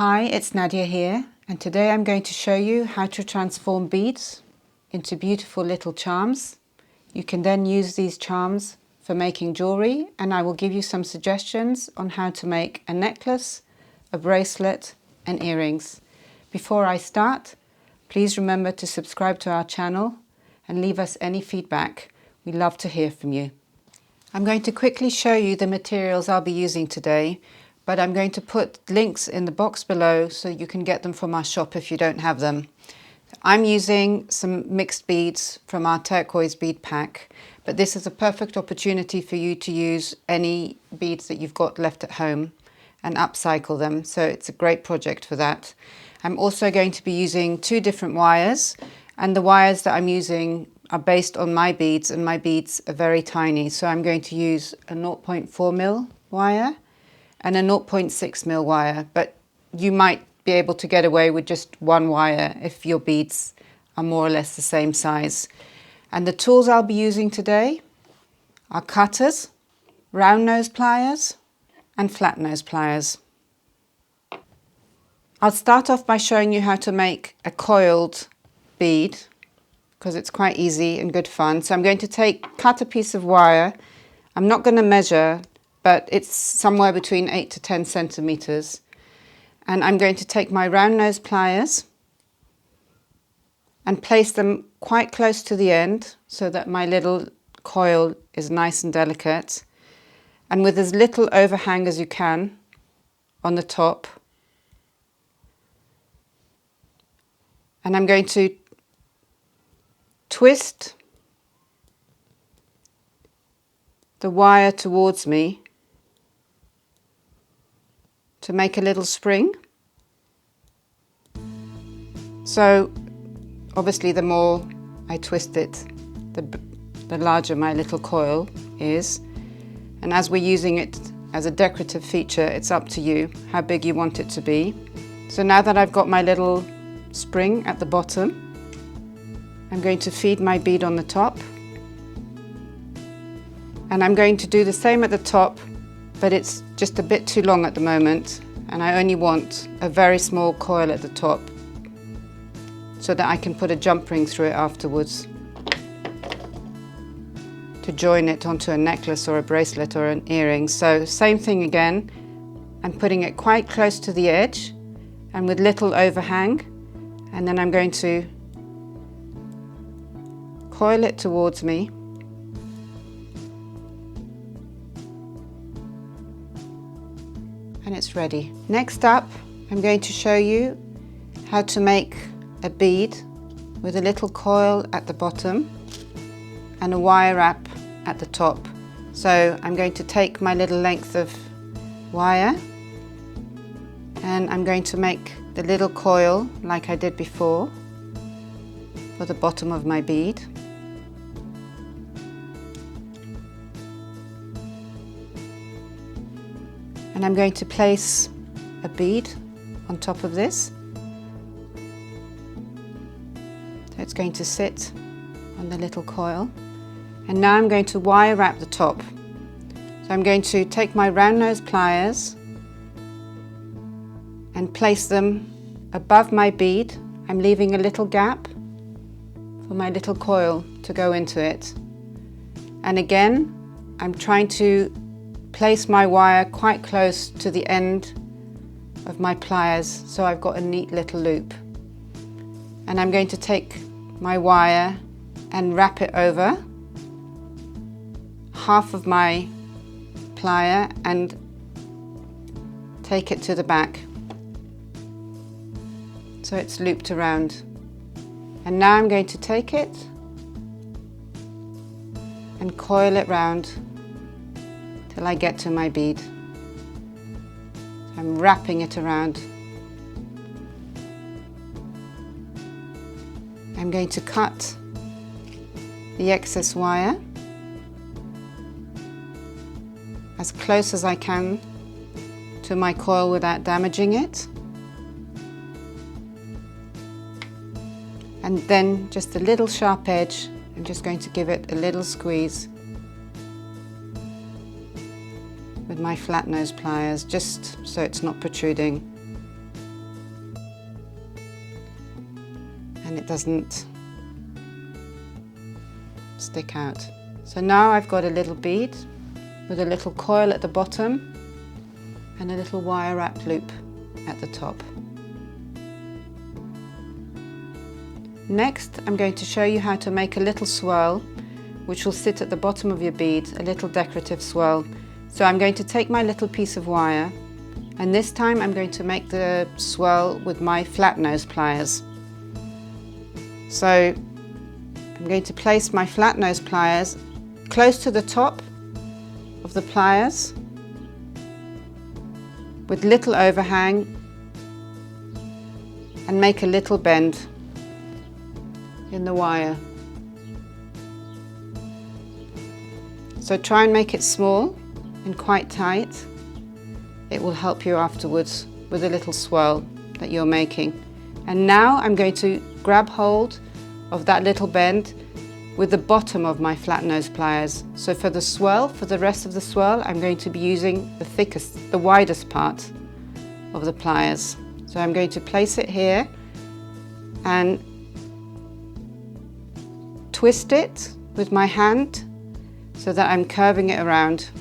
Hi, it's Nadia here, and today I'm going to show you how to transform beads into beautiful little charms. You can then use these charms for making jewellery, and I will give you some suggestions on how to make a necklace, a bracelet and earrings. Before I start, please remember to subscribe to our channel and leave us any feedback. We love to hear from you. I'm going to quickly show you the materials I'll be using today, but I'm going to put links in the box below so you can get them from our shop if you don't have them. I'm using some mixed beads from our turquoise bead pack, but this is a perfect opportunity for you to use any beads that you've got left at home and upcycle them, so it's a great project for that. I'm also going to be using two different wires, and the wires that I'm using are based on my beads, and my beads are very tiny, so I'm going to use a 0.4mm wire and a 0.6mm wire, but you might be able to get away with just one wire if your beads are more or less the same size. And the tools I'll be using today are cutters, round nose pliers and flat nose pliers. I'll start off by showing you how to make a coiled bead, because it's quite easy and good fun. So I'm going to cut a piece of wire. I'm not going to measure, but it's somewhere between 8 to 10 centimeters. And I'm going to take my round nose pliers and place them quite close to the end so that my little coil is nice and delicate, and with as little overhang as you can on the top. And I'm going to twist the wire towards me to make a little spring. So obviously the more I twist it, the larger my little coil is. And as we're using it as a decorative feature, it's up to you how big you want it to be. So now that I've got my little spring at the bottom, I'm going to feed my bead on the top. And I'm going to do the same at the top, but it's just a bit too long at the moment, and I only want a very small coil at the top so that I can put a jump ring through it afterwards to join it onto a necklace or a bracelet or an earring. So same thing again, I'm putting it quite close to the edge and with little overhang, and then I'm going to coil it towards me. And it's ready. Next up, I'm going to show you how to make a bead with a little coil at the bottom and a wire wrap at the top. So I'm going to take my little length of wire and I'm going to make the little coil like I did before for the bottom of my bead. And I'm going to place a bead on top of this. So it's going to sit on the little coil. And now I'm going to wire wrap the top. So I'm going to take my round nose pliers and place them above my bead. I'm leaving a little gap for my little coil to go into it. And again, I'm trying to place my wire quite close to the end of my pliers so I've got a neat little loop. And I'm going to take my wire and wrap it over half of my plier and take it to the back so it's looped around. And now I'm going to take it and coil it round till I get to my bead. I'm wrapping it around. I'm going to cut the excess wire as close as I can to my coil without damaging it. And then just a little sharp edge, I'm just going to give it a little squeeze with my flat nose pliers, just so it's not protruding. and it doesn't stick out. So now I've got a little bead with a little coil at the bottom and a little wire wrap loop at the top. Next, I'm going to show you how to make a little swirl which will sit at the bottom of your bead, a little decorative swirl. So I'm going to take my little piece of wire, and this time I'm going to make the swirl with my flat nose pliers. So I'm going to place my flat nose pliers close to the top of the pliers with little overhang and make a little bend in the wire. So try and make it small and quite tight. It will help you afterwards with a little swirl that you're making. And now I'm going to grab hold of that little bend with the bottom of my flat nose pliers. So for the swirl, for the rest of the swirl, I'm going to be using the widest part of the pliers. So I'm going to place it here and twist it with my hand so that I'm curving it around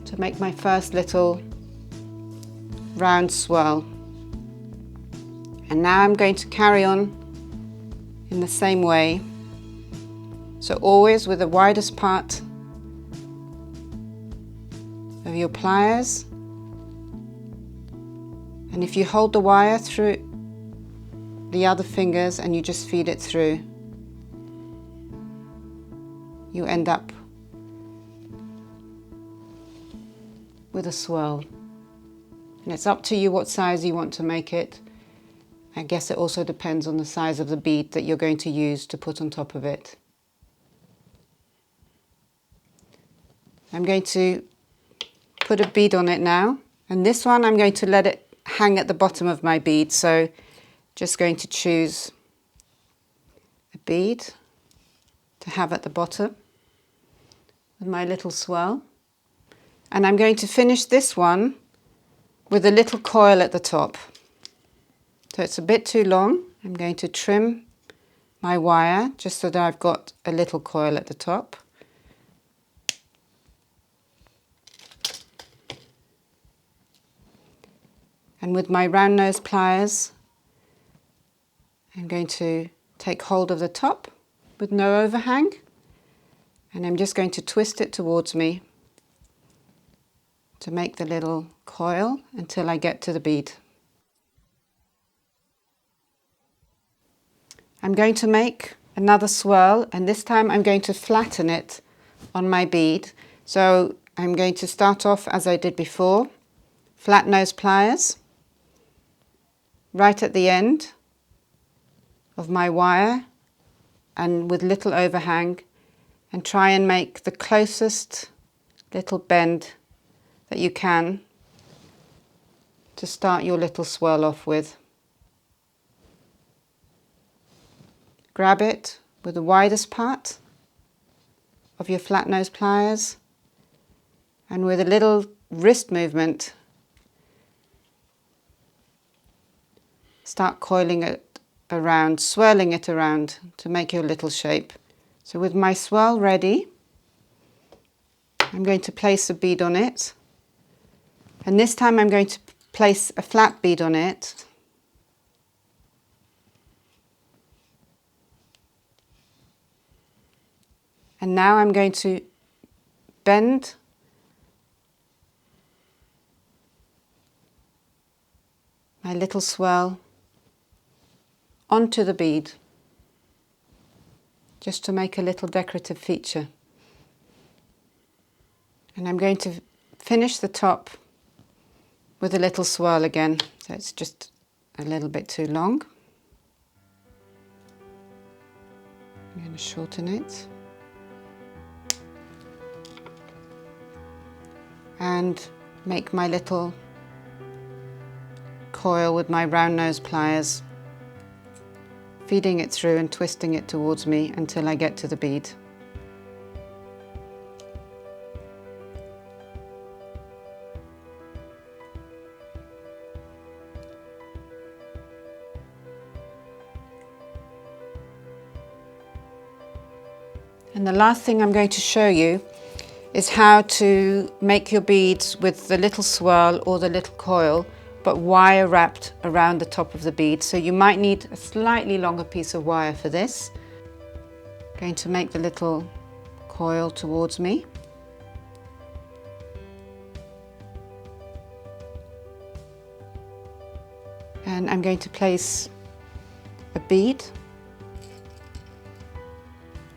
to make my first little round swirl. And now I'm going to carry on in the same way. So always with the widest part of your pliers. And if you hold the wire through the other fingers and you just feed it through, you end up with a swirl. And it's up to you what size you want to make it. I guess it also depends on the size of the bead that you're going to use to put on top of it. I'm going to put a bead on it now, and this one I'm going to let it hang at the bottom of my bead. So just going to choose a bead to have at the bottom with my little swirl. And I'm going to finish this one with a little coil at the top. So it's a bit too long. I'm going to trim my wire just so that I've got a little coil at the top. And with my round nose pliers, I'm going to take hold of the top with no overhang, and I'm just going to twist it towards me to make the little coil until I get to the bead. I'm going to make another swirl, and this time I'm going to flatten it on my bead. So I'm going to start off as I did before, flat nose pliers, right at the end of my wire and with little overhang, and try and make the closest little bend that you can to start your little swirl off with. Grab it with the widest part of your flat nose pliers, and with a little wrist movement start coiling it around, swirling it around to make your little shape. So with my swirl ready, I'm going to place a bead on it, and this time I'm going to place a flat bead on it. And now I'm going to bend my little swirl onto the bead, just to make a little decorative feature. And I'm going to finish the top with a little swirl again, so it's just a little bit too long. I'm going to shorten it. And make my little coil with my round nose pliers, feeding it through and twisting it towards me until I get to the bead. And the last thing I'm going to show you is how to make your beads with the little swirl or the little coil, but wire wrapped around the top of the bead. So you might need a slightly longer piece of wire for this. I'm going to make the little coil towards me. And I'm going to place a bead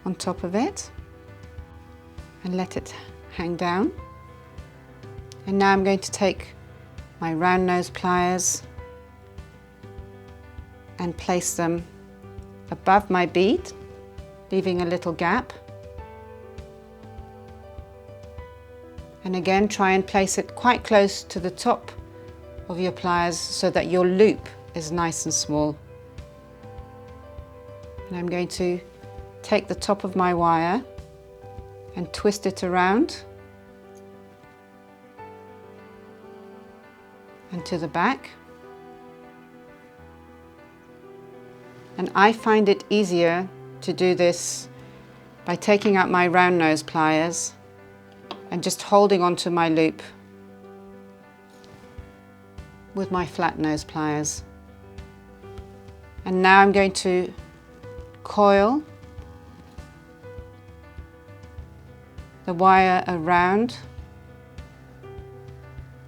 on top of it and let it hang down. And now I'm going to take my round nose pliers and place them above my bead, leaving a little gap. And again, try and place it quite close to the top of your pliers so that your loop is nice and small. And I'm going to take the top of my wire and twist it around and to the back. And I find it easier to do this by taking out my round nose pliers and just holding onto my loop with my flat nose pliers. And now I'm going to coil the wire around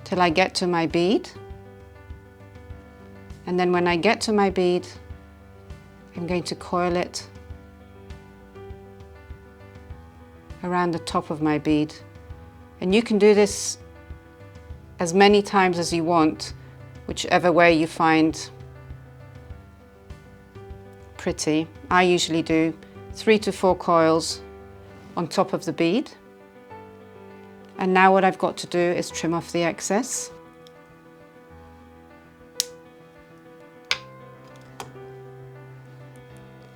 till I get to my bead. And then when I get to my bead, I'm going to coil it around the top of my bead. And you can do this as many times as you want, whichever way you find pretty. I usually do 3 to 4 coils on top of the bead. And now what I've got to do is trim off the excess.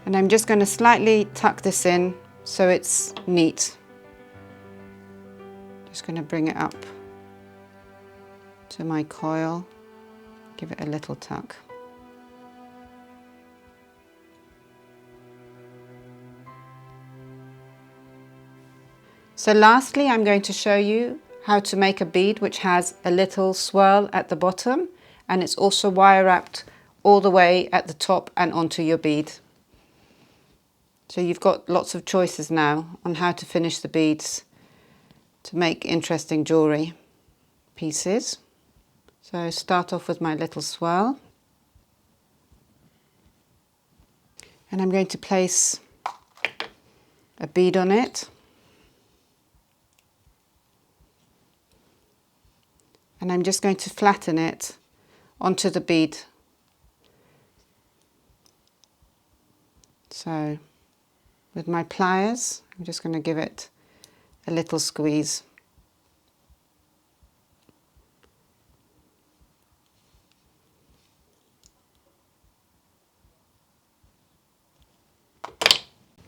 And I'm just going to slightly tuck this in so it's neat. Just going to bring it up to my coil, give it a little tuck. So lastly, I'm going to show you how to make a bead which has a little swirl at the bottom, and it's also wire wrapped all the way at the top and onto your bead. So you've got lots of choices now on how to finish the beads to make interesting jewellery pieces. So start off with my little swirl. And I'm going to place a bead on it. And I'm just going to flatten it onto the bead. So with my pliers, I'm just going to give it a little squeeze.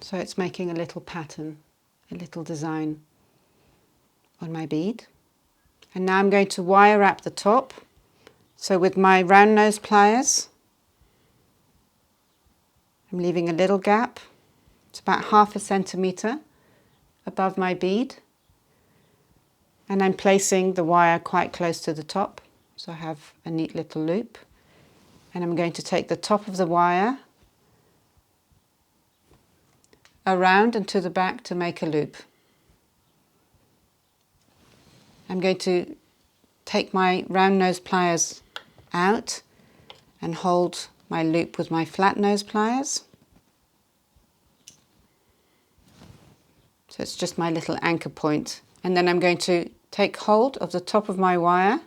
So it's making a little pattern, a little design on my bead. And now I'm going to wire wrap the top. So with my round nose pliers, I'm leaving a little gap. It's about 1/2 centimetre above my bead. And I'm placing the wire quite close to the top, so I have a neat little loop. And I'm going to take the top of the wire around and to the back to make a loop. I'm going to take my round nose pliers out and hold my loop with my flat nose pliers. So it's just my little anchor point. And then I'm going to take hold of the top of my wire.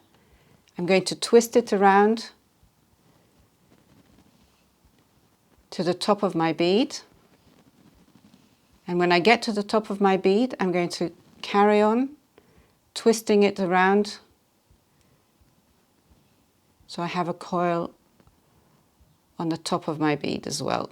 I'm going to twist it around to the top of my bead. And when I get to the top of my bead, I'm going to carry on twisting it around so I have a coil on the top of my bead as well.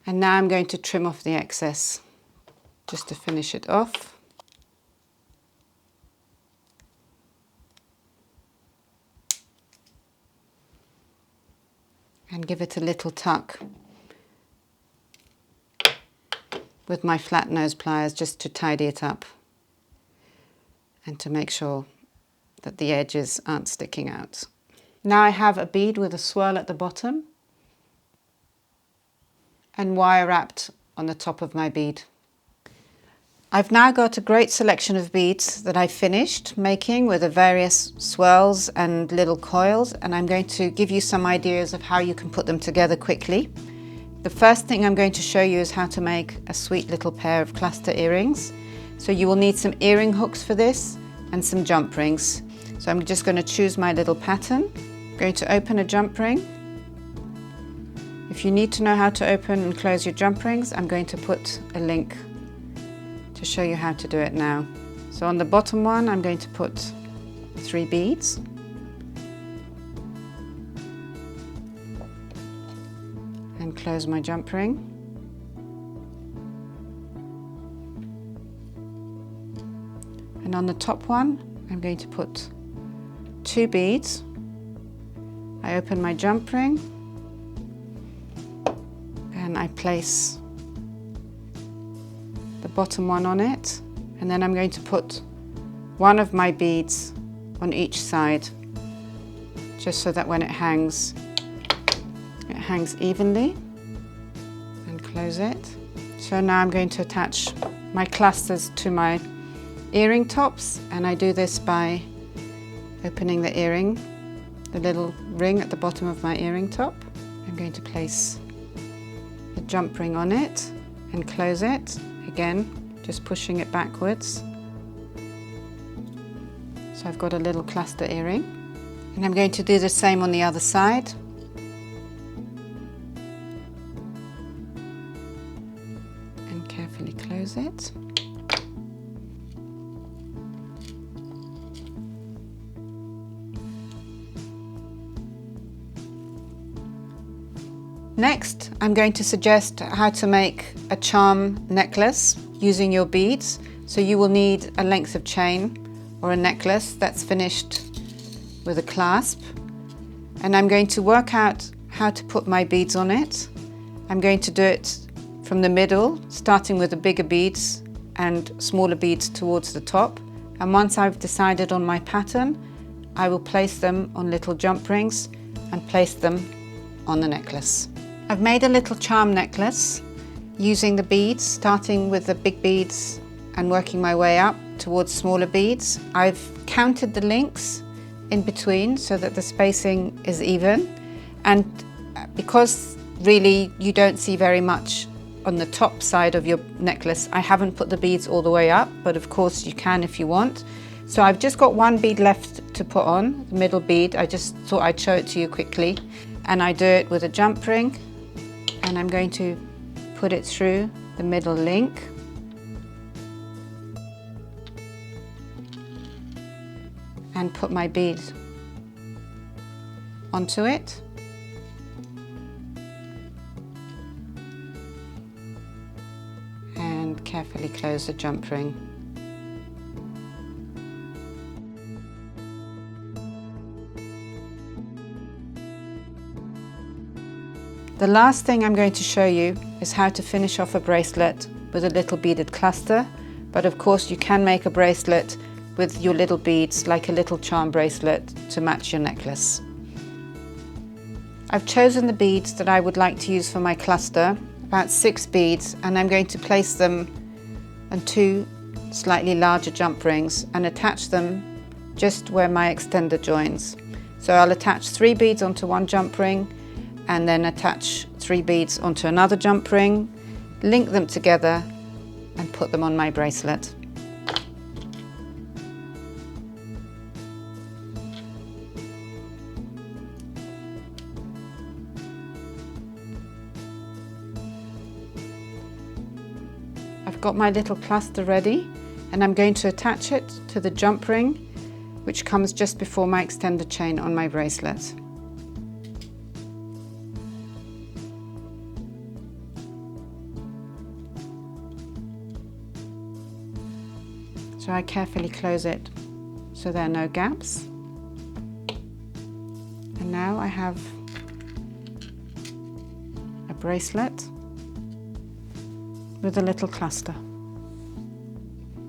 And now I'm going to trim off the excess just to finish it off. and give it a little tuck with my flat nose pliers just to tidy it up and to make sure that the edges aren't sticking out. Now I have a bead with a swirl at the bottom and wire wrapped on the top of my bead. I've now got a great selection of beads that I finished making with the various swirls and little coils, and I'm going to give you some ideas of how you can put them together quickly. The first thing I'm going to show you is how to make a sweet little pair of cluster earrings. So you will need some earring hooks for this and some jump rings. So I'm just going to choose my little pattern. I'm going to open a jump ring. If you need to know how to open and close your jump rings, I'm going to put a link to show you how to do it now. So on the bottom one, I'm going to put 3 beads. And close my jump ring. And on the top one, I'm going to put 2 beads. I open my jump ring and I place the bottom one on it, and then I'm going to put one of my beads on each side, just so that when it hangs evenly, and close it. So now I'm going to attach my clusters to my earring tops, and I do this by opening the earring, the little ring at the bottom of my earring top. I'm going to place the jump ring on it and close it. Again, just pushing it backwards. So I've got a little cluster earring. And I'm going to do the same on the other side. And carefully close it. Next, I'm going to suggest how to make a charm necklace using your beads. So you will need a length of chain or a necklace that's finished with a clasp. And I'm going to work out how to put my beads on it. I'm going to do it from the middle, starting with the bigger beads and smaller beads towards the top. And once I've decided on my pattern, I will place them on little jump rings and place them on the necklace. I've made a little charm necklace using the beads, starting with the big beads and working my way up towards smaller beads. I've counted the links in between so that the spacing is even, and because really you don't see very much on the top side of your necklace, I haven't put the beads all the way up, but of course you can if you want. So I've just got one bead left to put on, the middle bead. I just thought I'd show it to you quickly, and I do it with a jump ring. And I'm going to put it through the middle link. And put my bead onto it. And carefully close the jump ring. The last thing I'm going to show you is how to finish off a bracelet with a little beaded cluster, but of course you can make a bracelet with your little beads, like a little charm bracelet, to match your necklace. I've chosen the beads that I would like to use for my cluster, about 6 beads, and I'm going to place them on 2 slightly larger jump rings and attach them just where my extender joins. So I'll attach 3 beads onto one jump ring, and then attach 3 beads onto another jump ring, link them together and put them on my bracelet. I've got my little cluster ready, and I'm going to attach it to the jump ring, which comes just before my extender chain on my bracelet. So I carefully close it so there are no gaps. And now I have bracelet with a little cluster.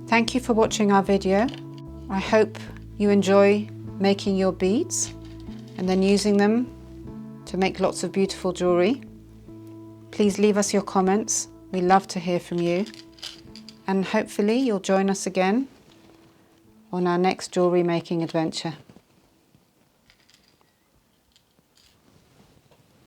Thank you for watching our video. I hope you enjoy making your beads and then using them to make lots of beautiful jewellery. Please leave us your comments. We love to hear from you. And hopefully you'll join us again on our next jewellery making adventure.